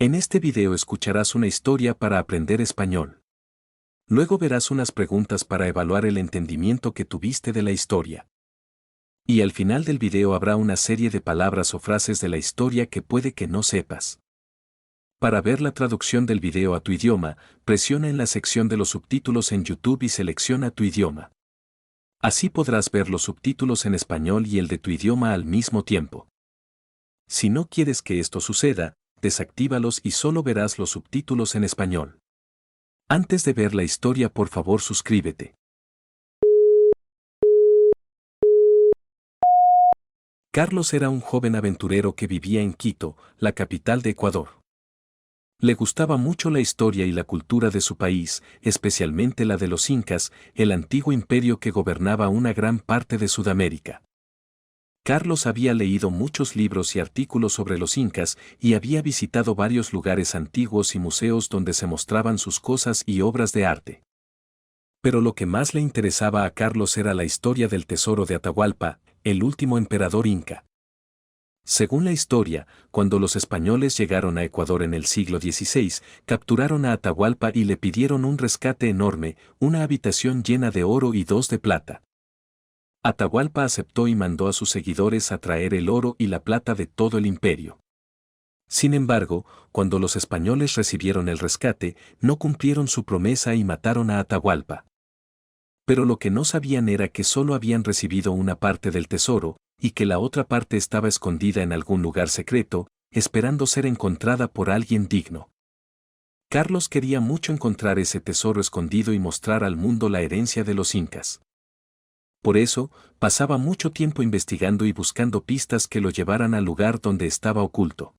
En este video escucharás una historia para aprender español. Luego verás unas preguntas para evaluar el entendimiento que tuviste de la historia. Y al final del video habrá una serie de palabras o frases de la historia que puede que no sepas. Para ver la traducción del video a tu idioma, presiona en la sección de los subtítulos en YouTube y selecciona tu idioma. Así podrás ver los subtítulos en español y el de tu idioma al mismo tiempo. Si no quieres que esto suceda, desactívalos y solo verás los subtítulos en español. Antes de ver la historia, por favor, suscríbete. Carlos era un joven aventurero que vivía en Quito, la capital de Ecuador. Le gustaba mucho la historia y la cultura de su país, especialmente la de los incas, el antiguo imperio que gobernaba una gran parte de Sudamérica. Carlos había leído muchos libros y artículos sobre los incas y había visitado varios lugares antiguos y museos donde se mostraban sus cosas y obras de arte. Pero lo que más le interesaba a Carlos era la historia del tesoro de Atahualpa, el último emperador inca. Según la historia, cuando los españoles llegaron a Ecuador en el siglo XVI, capturaron a Atahualpa y le pidieron un rescate enorme, una habitación llena de oro y 2 de plata. Atahualpa aceptó y mandó a sus seguidores a traer el oro y la plata de todo el imperio. Sin embargo, cuando los españoles recibieron el rescate, no cumplieron su promesa y mataron a Atahualpa. Pero lo que no sabían era que solo habían recibido una parte del tesoro, y que la otra parte estaba escondida en algún lugar secreto, esperando ser encontrada por alguien digno. Carlos quería mucho encontrar ese tesoro escondido y mostrar al mundo la herencia de los incas. Por eso, pasaba mucho tiempo investigando y buscando pistas que lo llevaran al lugar donde estaba oculto.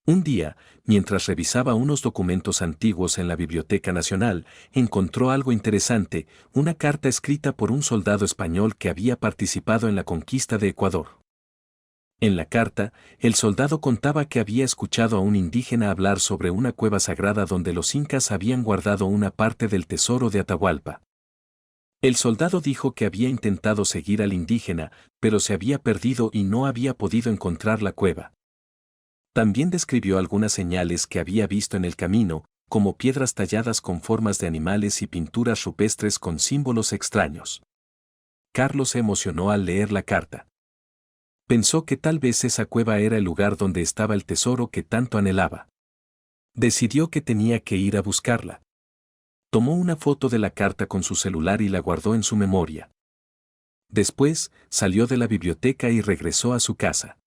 Un día, mientras revisaba unos documentos antiguos en la Biblioteca Nacional, encontró algo interesante, una carta escrita por un soldado español que había participado en la conquista de Ecuador. En la carta, el soldado contaba que había escuchado a un indígena hablar sobre una cueva sagrada donde los incas habían guardado una parte del tesoro de Atahualpa. El soldado dijo que había intentado seguir al indígena, pero se había perdido y no había podido encontrar la cueva. También describió algunas señales que había visto en el camino, como piedras talladas con formas de animales y pinturas rupestres con símbolos extraños. Carlos se emocionó al leer la carta. Pensó que tal vez esa cueva era el lugar donde estaba el tesoro que tanto anhelaba. Decidió que tenía que ir a buscarla. Tomó una foto de la carta con su celular y la guardó en su memoria. Después, salió de la biblioteca y regresó a su casa.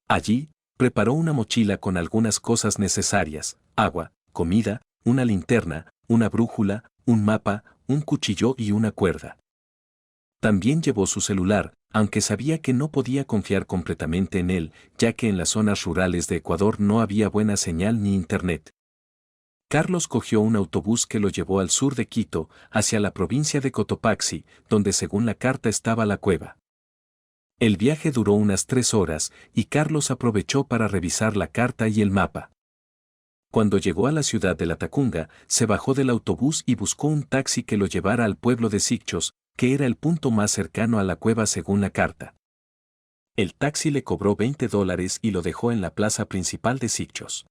Allí, preparó una mochila con algunas cosas necesarias: agua, comida, una linterna, una brújula, un mapa, un cuchillo y una cuerda. También llevó su celular, aunque sabía que no podía confiar completamente en él, ya que en las zonas rurales de Ecuador no había buena señal ni internet. Carlos cogió un autobús que lo llevó al sur de Quito, hacia la provincia de Cotopaxi, donde según la carta estaba la cueva. El viaje duró unas 3 horas, y Carlos aprovechó para revisar la carta y el mapa. Cuando llegó a la ciudad de Latacunga, se bajó del autobús y buscó un taxi que lo llevara al pueblo de Sicchos, que era el punto más cercano a la cueva según la carta. El taxi le cobró $20 y lo dejó en la plaza principal de Sicchos.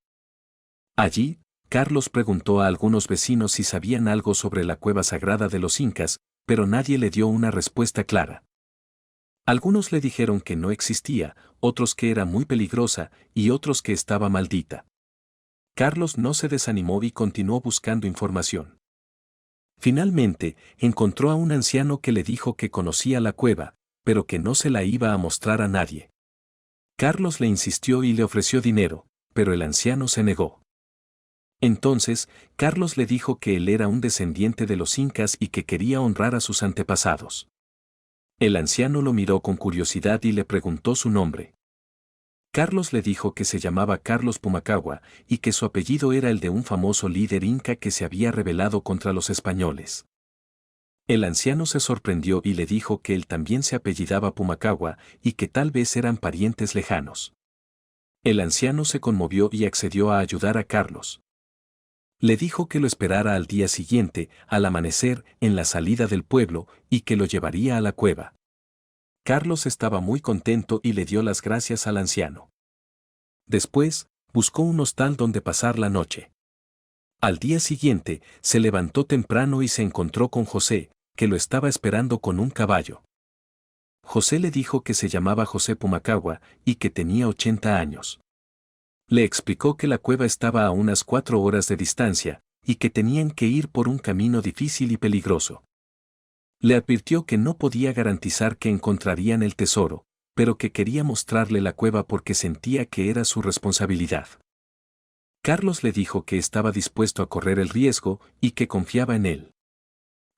Allí, Carlos preguntó a algunos vecinos si sabían algo sobre la cueva sagrada de los incas, pero nadie le dio una respuesta clara. Algunos le dijeron que no existía, otros que era muy peligrosa y otros que estaba maldita. Carlos no se desanimó y continuó buscando información. Finalmente, encontró a un anciano que le dijo que conocía la cueva, pero que no se la iba a mostrar a nadie. Carlos le insistió y le ofreció dinero, pero el anciano se negó. Entonces, Carlos le dijo que él era un descendiente de los incas y que quería honrar a sus antepasados. El anciano lo miró con curiosidad y le preguntó su nombre. Carlos le dijo que se llamaba Carlos Pumacahua y que su apellido era el de un famoso líder inca que se había rebelado contra los españoles. El anciano se sorprendió y le dijo que él también se apellidaba Pumacahua y que tal vez eran parientes lejanos. El anciano se conmovió y accedió a ayudar a Carlos. Le dijo que lo esperara al día siguiente, al amanecer, en la salida del pueblo, y que lo llevaría a la cueva. Carlos estaba muy contento y le dio las gracias al anciano. Después, buscó un hostal donde pasar la noche. Al día siguiente, se levantó temprano y se encontró con José, que lo estaba esperando con un caballo. José le dijo que se llamaba José Pumacahua y que tenía 80 años. Le explicó que la cueva estaba a unas 4 horas de distancia y que tenían que ir por un camino difícil y peligroso. Le advirtió que no podía garantizar que encontrarían el tesoro, pero que quería mostrarle la cueva porque sentía que era su responsabilidad. Carlos le dijo que estaba dispuesto a correr el riesgo y que confiaba en él.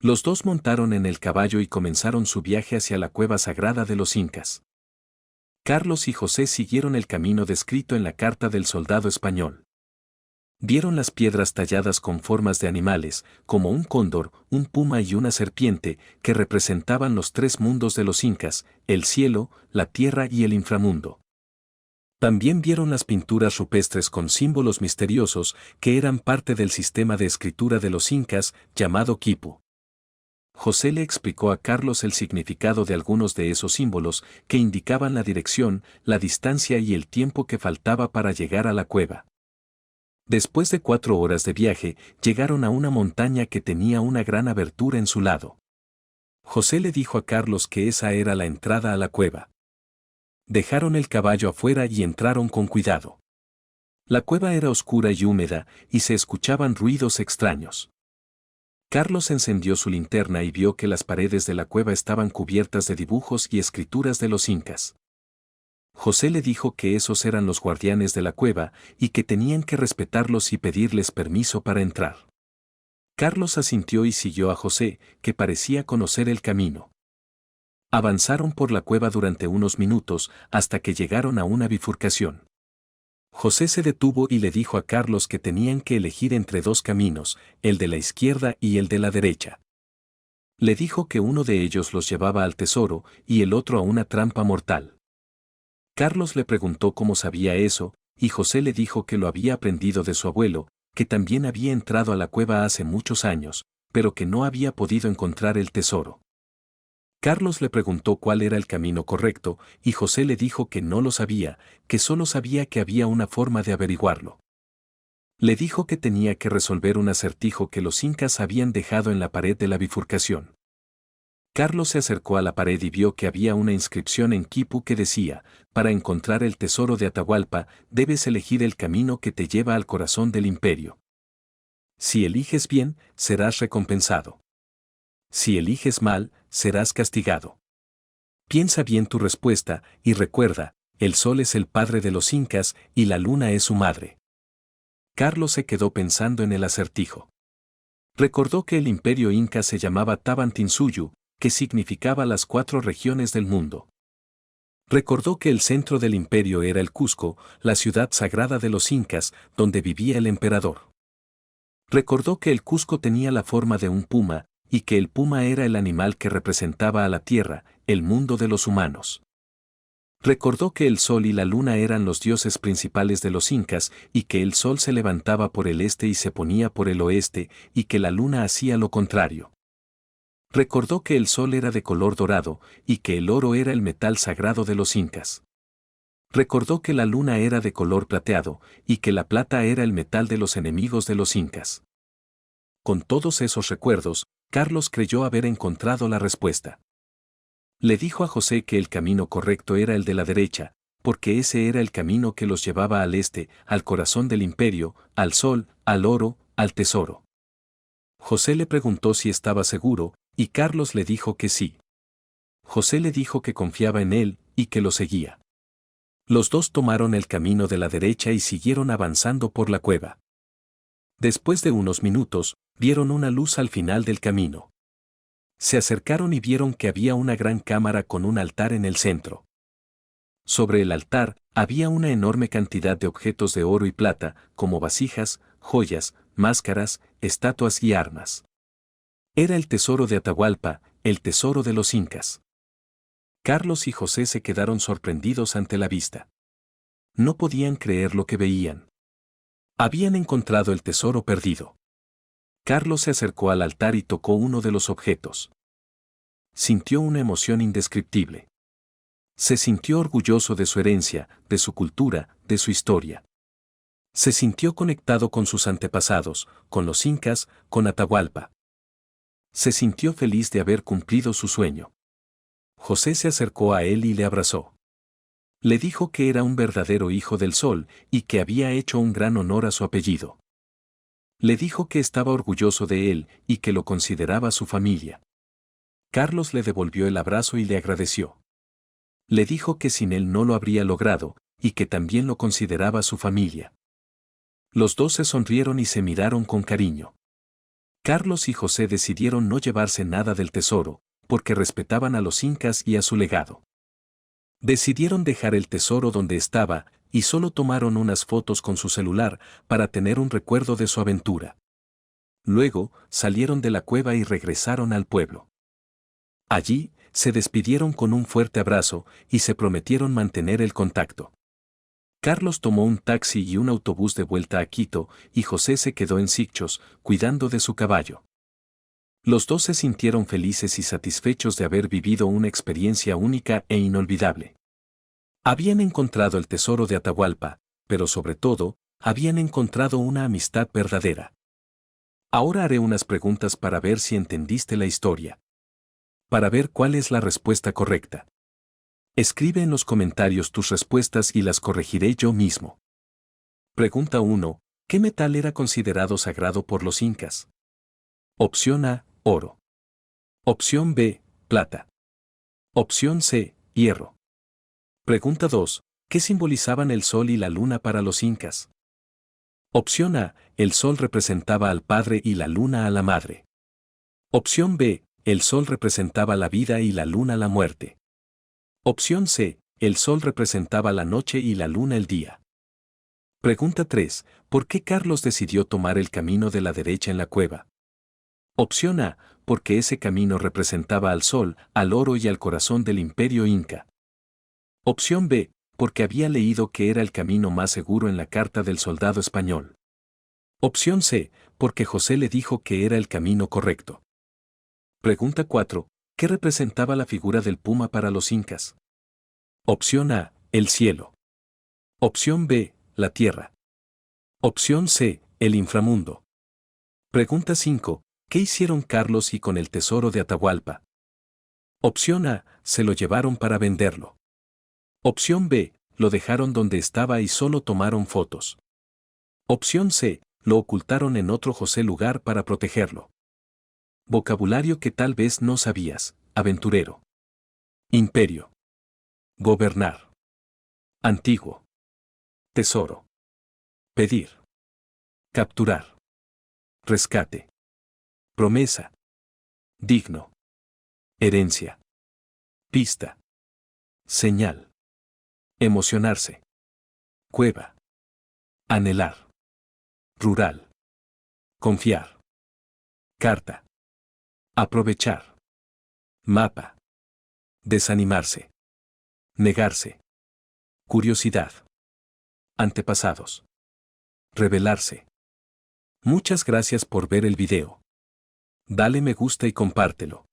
Los dos montaron en el caballo y comenzaron su viaje hacia la cueva sagrada de los incas. Carlos y José siguieron el camino descrito en la carta del soldado español. Vieron las piedras talladas con formas de animales, como un cóndor, un puma y una serpiente, que representaban los 3 mundos de los incas, el cielo, la tierra y el inframundo. También vieron las pinturas rupestres con símbolos misteriosos que eran parte del sistema de escritura de los incas, llamado quipu. José le explicó a Carlos el significado de algunos de esos símbolos que indicaban la dirección, la distancia y el tiempo que faltaba para llegar a la cueva. Después de 4 horas de viaje, llegaron a una montaña que tenía una gran abertura en su lado. José le dijo a Carlos que esa era la entrada a la cueva. Dejaron el caballo afuera y entraron con cuidado. La cueva era oscura y húmeda, y se escuchaban ruidos extraños. Carlos encendió su linterna y vio que las paredes de la cueva estaban cubiertas de dibujos y escrituras de los incas. José le dijo que esos eran los guardianes de la cueva y que tenían que respetarlos y pedirles permiso para entrar. Carlos asintió y siguió a José, que parecía conocer el camino. Avanzaron por la cueva durante unos minutos hasta que llegaron a una bifurcación. José se detuvo y le dijo a Carlos que tenían que elegir entre 2 caminos, el de la izquierda y el de la derecha. Le dijo que uno de ellos los llevaba al tesoro y el otro a una trampa mortal. Carlos le preguntó cómo sabía eso, y José le dijo que lo había aprendido de su abuelo, que también había entrado a la cueva hace muchos años, pero que no había podido encontrar el tesoro. Carlos le preguntó cuál era el camino correcto, y José le dijo que no lo sabía, que solo sabía que había una forma de averiguarlo. Le dijo que tenía que resolver un acertijo que los incas habían dejado en la pared de la bifurcación. Carlos se acercó a la pared y vio que había una inscripción en quipu que decía: para encontrar el tesoro de Atahualpa, debes elegir el camino que te lleva al corazón del imperio. Si eliges bien, serás recompensado. Si eliges mal, serás castigado. Piensa bien tu respuesta y recuerda, el sol es el padre de los incas y la luna es su madre. Carlos se quedó pensando en el acertijo. Recordó que el imperio inca se llamaba Tabantinsuyu, que significaba las 4 regiones del mundo. Recordó que el centro del imperio era el Cusco, la ciudad sagrada de los incas, donde vivía el emperador. Recordó que el Cusco tenía la forma de un puma, y que el puma era el animal que representaba a la tierra, el mundo de los humanos. Recordó que el sol y la luna eran los dioses principales de los incas y que el sol se levantaba por el este y se ponía por el oeste y que la luna hacía lo contrario. Recordó que el sol era de color dorado y que el oro era el metal sagrado de los incas. Recordó que la luna era de color plateado y que la plata era el metal de los enemigos de los incas. Con todos esos recuerdos, Carlos creyó haber encontrado la respuesta. Le dijo a José que el camino correcto era el de la derecha, porque ese era el camino que los llevaba al este, al corazón del imperio, al sol, al oro, al tesoro. José le preguntó si estaba seguro, y Carlos le dijo que sí. José le dijo que confiaba en él y que lo seguía. Los dos tomaron el camino de la derecha y siguieron avanzando por la cueva. Después de unos minutos, vieron una luz al final del camino. Se acercaron y vieron que había una gran cámara con un altar en el centro. Sobre el altar había una enorme cantidad de objetos de oro y plata, como vasijas, joyas, máscaras, estatuas y armas. Era el tesoro de Atahualpa, el tesoro de los incas. Carlos y José se quedaron sorprendidos ante la vista. No podían creer lo que veían. Habían encontrado el tesoro perdido. Carlos se acercó al altar y tocó uno de los objetos. Sintió una emoción indescriptible. Se sintió orgulloso de su herencia, de su cultura, de su historia. Se sintió conectado con sus antepasados, con los incas, con Atahualpa. Se sintió feliz de haber cumplido su sueño. José se acercó a él y le abrazó. Le dijo que era un verdadero hijo del sol y que había hecho un gran honor a su apellido. Le dijo que estaba orgulloso de él y que lo consideraba su familia. Carlos le devolvió el abrazo y le agradeció. Le dijo que sin él no lo habría logrado y que también lo consideraba su familia. Los dos se sonrieron y se miraron con cariño. Carlos y José decidieron no llevarse nada del tesoro, porque respetaban a los incas y a su legado. Decidieron dejar el tesoro donde estaba y solo tomaron unas fotos con su celular para tener un recuerdo de su aventura. Luego, salieron de la cueva y regresaron al pueblo. Allí, se despidieron con un fuerte abrazo y se prometieron mantener el contacto. Carlos tomó un taxi y un autobús de vuelta a Quito y José se quedó en Sicchos, cuidando de su caballo. Los dos se sintieron felices y satisfechos de haber vivido una experiencia única e inolvidable. Habían encontrado el tesoro de Atahualpa, pero sobre todo, habían encontrado una amistad verdadera. Ahora haré unas preguntas para ver si entendiste la historia. Para ver cuál es la respuesta correcta. Escribe en los comentarios tus respuestas y las corregiré yo mismo. Pregunta 1. ¿Qué metal era considerado sagrado por los incas? Opción A, oro. Opción B, plata. Opción C, hierro. Pregunta 2. ¿Qué simbolizaban el sol y la luna para los incas? Opción A, el sol representaba al padre y la luna a la madre. Opción B, el sol representaba la vida y la luna la muerte. Opción C, el sol representaba la noche y la luna el día. Pregunta 3. ¿Por qué Carlos decidió tomar el camino de la derecha en la cueva? Opción A, porque ese camino representaba al sol, al oro y al corazón del imperio inca. Opción B, porque había leído que era el camino más seguro en la carta del soldado español. Opción C, porque José le dijo que era el camino correcto. Pregunta 4. ¿Qué representaba la figura del puma para los incas? Opción A, el cielo. Opción B, la tierra. Opción C, el inframundo. Pregunta 5. ¿Qué hicieron Carlos y con el tesoro de Atahualpa? Opción A, se lo llevaron para venderlo. Opción B, lo dejaron donde estaba y solo tomaron fotos. Opción C, lo ocultaron en otro José lugar para protegerlo. Vocabulario que tal vez no sabías: aventurero, imperio, gobernar, antiguo, tesoro, pedir, capturar, rescate, promesa, digno, herencia, pista, señal, emocionarse, cueva, anhelar, rural, confiar, carta, aprovechar, mapa, desanimarse, negarse, curiosidad, antepasados, revelarse. Muchas gracias por ver el video. Dale me gusta y compártelo.